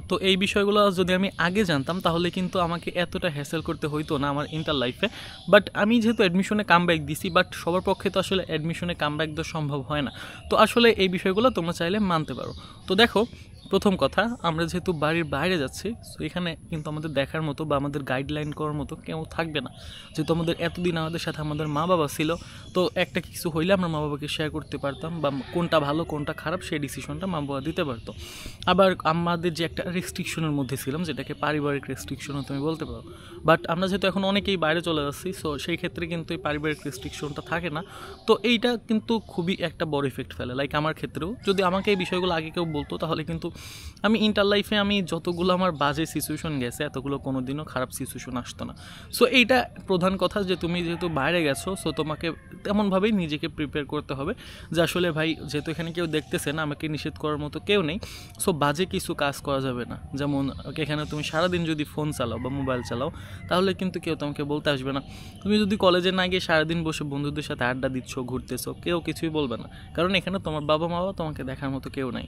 তো এই বিষয়গুলো যদি আমি আগে জানতাম তাহলে কিন্তু আমাকে এতটা হ্যাসেল করতে হইতো না আমার ইন্টার লাইফে। বাট আমি যেহেতু অ্যাডমিশনে কামব্যাক দিছি, বাট সবার পক্ষে তো আসলে অ্যাডমিশনে কামব্যাক দেওয়া সম্ভব হয় না। তো আসলে এই বিষয়গুলো তোমরা চাইলে মানতে পারো। তো দেখো, প্রথম কথা, আমরা যেহেতু বাড়ির বাইরে যাচ্ছি, সো এখানে কিন্তু আমাদের দেখার মতো বা আমাদের গাইডলাইন করার মতো কেউ থাকবে না। যেহেতু আমাদের এতদিন আমাদের সাথে আমাদের মা বাবা ছিল, তো একটা কিছু হইলে আমরা মা বাবাকে শেয়ার করতে পারতাম, বা কোনটা ভালো কোনটা খারাপ সেই ডিসিশনটা মা বাবা দিতে পারতো। আবার আমাদের যে একটা রেস্ট্রিকশনের মধ্যে ছিলাম, যেটাকে পারিবারিক রেস্ট্রিকশনও তুমি বলতে পারো। বাট আমরা যেহেতু এখন অনেকেই বাইরে চলে যাচ্ছি, সো সেই ক্ষেত্রে কিন্তু এই পারিবারিক রেস্ট্রিকশনটা থাকে না। তো এইটা কিন্তু খুবই একটা বড় ইফেক্ট ফেলে। লাইক আমার ক্ষেত্রেও যদি আমাকে এই বিষয়গুলো আগে কেউ বলতো, তাহলে কিন্তু আমি ইন্টার লাইফে আমি যতগুলো আমার বাজে সিচুয়েশন গেছে, এতগুলো কোনো দিনও খারাপ সিচুয়েশন আসতো না। সো এইটা প্রধান কথা, যে তুমি যেহেতু বাইরে গেছো, সো তোমাকে তেমনভাবেই নিজেকে প্রিপেয়ার করতে হবে যে আসলে ভাই, যেহেতু এখানে কেউ দেখতেছে না, আমাকে নিষেধ করার মতো কেউ নেই, সো বাজে কিছু কাজ করা যাবে না। যেমন এখানে তুমি সারাদিন যদি ফোন চালাও বা মোবাইল চালাও, তাহলে কিন্তু কেউ তোমাকে বলতে আসবে না। তুমি যদি কলেজে না গিয়ে সারাদিন বসে বন্ধুদের সাথে আড্ডা দিচ্ছ, ঘুরতেছো, কেউ কিছুই বলবে না, কারণ এখানে তোমার বাবা মা তোমাকে দেখার মতো কেউ নাই।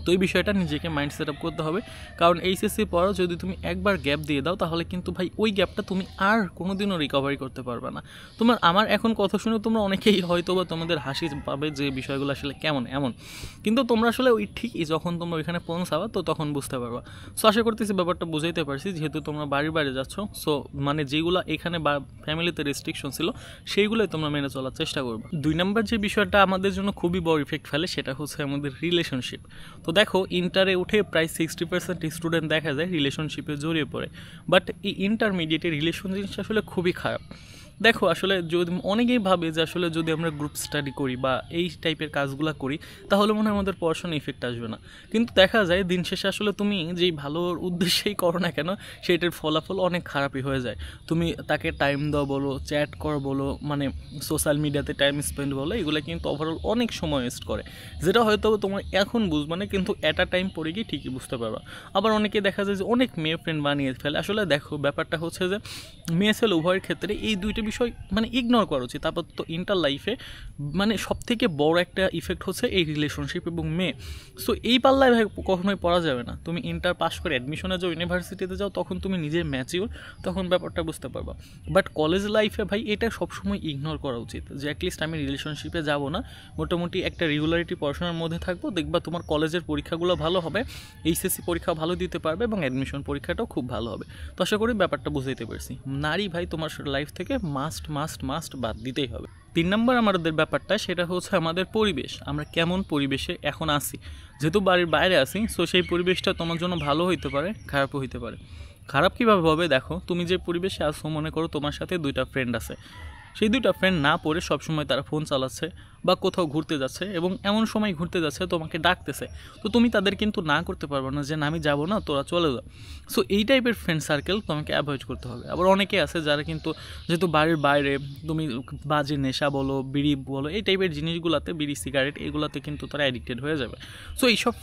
তো এই বিষয়টা নিজেকে মাইন্ড সেট আপ করতে হবে, কারণ এইচএসসি পরও যদি তুমি একবার গ্যাপ দিয়ে দাও, তাহলে কিন্তু ভাই ওই গ্যাপটা তুমি আর কোনোদিনও রিকভারি করতে পারবে না। আমার এখন কথা শুনে তোমরা অনেকেই হয়তো বা তোমাদের হাসি পাবে যে বিষয়গুলো আসলে কেমন এমন, কিন্তু তোমরা আসলে ওই ঠিকই যখন তোমরা ওইখানে পৌঁছাবা, তো তখন বুঝতে পারবা। সো আশা করতেছি ব্যাপারটা বুঝাইতে পারছি। যেহেতু তোমরা বাড়ির বাইরে যাচ্ছ, সো যেগুলো এখানে বা ফ্যামিলিতে রেস্ট্রিকশন ছিল, সেইগুলোই তোমরা মেনে চলার চেষ্টা করবে। 2 নম্বর যে বিষয়টা আমাদের জন্য খুবই বড় ইফেক্ট ফেলে, সেটা হচ্ছে আমাদের রিলেশনশিপ। তো দেখো, ইন্টারে উঠে প্রায় 60% স্টুডেন্ট দেখা যায় রিলেশনশিপে জড়িয়ে পড়ে। বাট এই ইন্টারমিডিয়েটের রিলেশন জিনিসটা আসলে খুবই খারাপ। দেখো, আসলে যদি অনেকেই ভাবে যে আসলে যদি আমরা গ্রুপ স্টাডি করি বা এই টাইপের কাজগুলো করি, তাহলে মনে হয় আমাদের পড়াশোনা ইফেক্ট আসবে না। কিন্তু দেখা যায় দিন শেষে আসলে তুমি যেই ভালোর উদ্দেশ্যেই করো না কেন, সেটার ফলাফল অনেক খারাপই হয়ে যায়। তুমি তাকে টাইম দাও বলো, চ্যাট করো বলো, সোশ্যাল মিডিয়াতে টাইম স্পেন্ড বলো, এগুলো কিন্তু ওভারঅল অনেক সময় ওয়েস্ট করে, যেটা হয়তো তোমার এখন বুঝবে না, কিন্তু অ্যাট আ টাইম পরে গিয়ে ঠিকই বুঝতে পারবা। আবার অনেকে দেখা যায় যে অনেক মেয়ে ফ্রেন্ড বানিয়ে ফেলে। আসলে দেখো, ব্যাপারটা হচ্ছে যে মেয়ে ছেলে উভয়ের ক্ষেত্রে এই দুইটা বিষয় ইগনোর করা উচিত। তারপর তো ইন্টার লাইফে সব থেকে বড় একটা ইফেক্ট হচ্ছে এই রিলেশনশিপ এবং মেয়ে। সো এই পাল্লায় ভাই কখনোই পড়া যাবে না। তুমি ইন্টার পাস করে অ্যাডমিশনে যাও, ইউনিভার্সিটিতে যাও, তখন তুমি নিজে ম্যাচিওর, তখন ব্যাপারটা বুঝতে পারবা। বাট কলেজ লাইফে ভাই এটা সবসময় ইগনোর করা উচিত, যে অ্যাটলিস্ট আমি রিলেশনশিপে যাব না, মোটামুটি একটা রেগুলারিটি পড়াশোনার মধ্যে থাকবো, দেখবা তোমার কলেজের পরীক্ষাগুলো ভালো হবে, এইচএসসি পরীক্ষা ভালো দিতে পারবে এবং অ্যাডমিশন পরীক্ষাটাও খুব ভালো হবে। তো আশা করি ব্যাপারটা বুঝাইতে পারছি। নারী ভাই তোমার লাইফ থেকে মাস্ট মাস্ট মাস্ট বাদ দিতেই হবে। 3 নম্বর আমাদের ব্যাপারটা, সেটা হচ্ছে আমাদের পরিবেশ। আমরা কেমন পরিবেশে এখন আসি, যেহেতু বাড়ির বাইরে আসি, সো সেই পরিবেশটা তোমার জন্য ভালো হইতে পারে, খারাপও হইতে পারে। খারাপ কীভাবে হবে, দেখো, তুমি যে পরিবেশে আসো, মনে করো তোমার সাথে 2টা ফ্রেন্ড আছে, সেই 2টা ফ্রেন্ড না পড়ে সবসময় তারা ফোন চালাচ্ছে বা কোথাও ঘুরতে যাচ্ছে, এবং এমন সময় ঘুরতে যাচ্ছে তোমাকে ডাকতেছে, তো তুমি তাদের কিন্তু না করতে পারবে না যে না আমি যাবো না, তোরা চলে যা। সো এই টাইপের ফ্রেন্ড সার্কেল তোমাকে অ্যাভয়েড করতে হবে। আবার অনেকে আছে যারা কিন্তু, যেহেতু বাড়ির বাইরে, তুমি বাজে নেশা বলো, বিড়ি বলো, এই টাইপের জিনিসগুলোতে, বিড়ি সিগারেট এগুলোতে কিন্তু তারা অ্যাডিক্টেড হয়ে যাবে। সো এইসব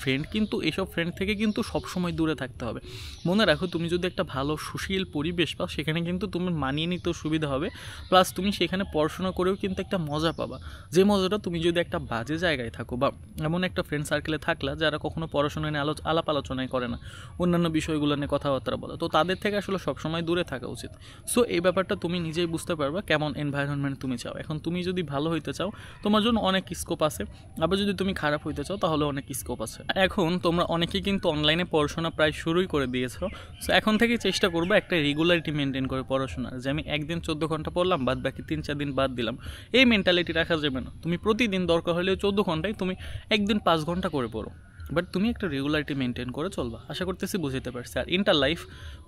ফ্রেন্ড থেকে কিন্তু সবসময় দূরে থাকতে হবে। মনে রাখো, তুমি যদি একটা ভালো সুশীল পরিবেশ পাও, সেখানে কিন্তু তোমার মানিয়ে নিতেও সুবিধা হবে, প্লাস তুমি সেখানে পড়াশোনা করেও কিন্তু একটা মজা পাবা, যে মজাটা তুমি যদি একটা বাজে জায়গায় থাকো বা এমন একটা ফ্রেন্ড সার্কেলে থাকলা যারা কখনো পড়াশোনা নিয়ে আলাপ আলোচনাই করে না, অন্যান্য বিষয়গুলো নিয়ে কথাবার্তা বলে, তো তাদের থেকে আসলে সবসময় দূরে থাকা উচিত। সো এই ব্যাপারটা তুমি নিজেই বুঝতে পারবা কেমন এনভায়রনমেন্ট তুমি চাও। এখন তুমি যদি ভালো হইতে চাও, তোমার জন্য অনেক স্কোপ আছে, আবার যদি তুমি খারাপ হইতে চাও, তাহলে অনেক স্কোপ আছে। এখন তোমরা অনেকেই কিন্তু অনলাইনে পড়াশোনা প্রায় শুরুই করে দিয়েছো। সো এখন থেকে চেষ্টা করবো একটা রেগুলারিটি মেনটেন করে পড়াশোনার, যে আমি একদিন 14 ঘন্টা পড়লাম, বাদ বাকি 3-4 দিন বাদ দিলাম। এই মেন্টালিটি রাখা যাবে না। তুমি প্রতিদিন দরকার হলে 14 ঘন্টায় তুমি একদিন 5 ঘন্টা করে পড়ো, বাট তুমি একটা রেগুলারিটি মেনটেন করে চলবা। আশা করতেছি বুঝতে পারছি। আর ইন্টার লাইফ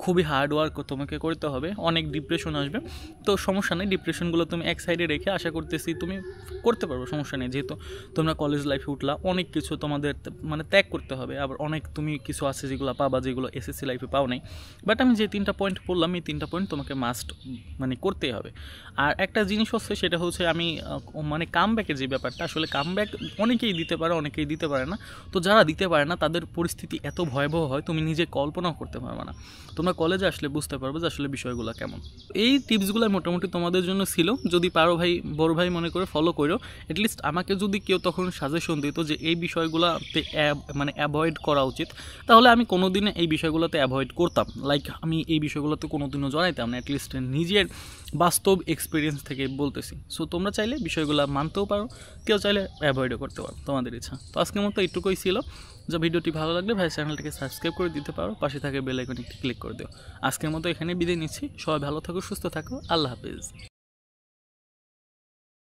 খুবই হার্ড ওয়ার্ক তোমাকে করতে হবে, অনেক ডিপ্রেশন আসবে, তো সমস্যা নেই, ডিপ্রেশনগুলো তুমি এক সাইডে রেখে আশা করতেছি তুমি করতে পারবো, সমস্যা নেই। যেহেতু তোমরা কলেজ লাইফে উঠলা, অনেক কিছু তোমাদের ত্যাগ করতে হবে, আবার অনেক তুমি কিছু আছে যেগুলো পাবা, যেগুলো এসএসসি লাইফে পাও নাই। বাট আমি যে 3টা পয়েন্ট বললাম, এই 3টা পয়েন্ট তোমাকে মাস্ট করতেই হবে। আর একটা জিনিস হচ্ছে, সেটা হচ্ছে আমি কামব্যাকের যে ব্যাপারটা, আসলে কামব্যাক অনেকেই দিতে পারে, অনেকেই দিতে পারে না। তো যারা দিতে পারে না তাদের পরিস্থিতি এত ভয়াবহ হয় তুমি নিজে কল্পনাও করতে পারবে না। তোমরা কলেজে আসলে বুঝতে পারবে যে আসলে বিষয়গুলো কেমন। এই টিপসগুলো মোটামুটি তোমাদের জন্য ছিল, যদি পারো ভাই বড় ভাই মনে করে ফলো করো। অ্যাটলিস্ট আমাকে যদি কেউ তখন সাজেশন দিত যে এই বিষয়গুলোতে মানে অ্যাভয়েড করা উচিত, তাহলে আমি কোনো দিনে এই বিষয়গুলোতে অ্যাভয়েড করতাম। লাইক আমি এই বিষয়গুলোতে কোনো দিনও জড়াইতাম না, অ্যাটলিস্ট নিজের বাস্তব এক্সপিরিয়েন্স থেকে বলতেছি। সো তোমরা চাইলে বিষয়গুলো মানতেও পারো, কেউ চাইলে অ্যাভয়েডও করতে পারো, তোমাদের ইচ্ছা। তো আজকের মতো এইটুকুই ছিল। যে ভিডিওটি ভালো লাগলে ভাই চ্যানেলটিকে সাবস্ক্রাইব করে দিতে পারো, পাশে থাকে বেল আইকনে ক্লিক করে দিও। আজকের মতো এখানে বিদায় নিচ্ছি। সবাই ভালো থাকো, সুস্থ থাকো, আল্লাহ হাফেজ।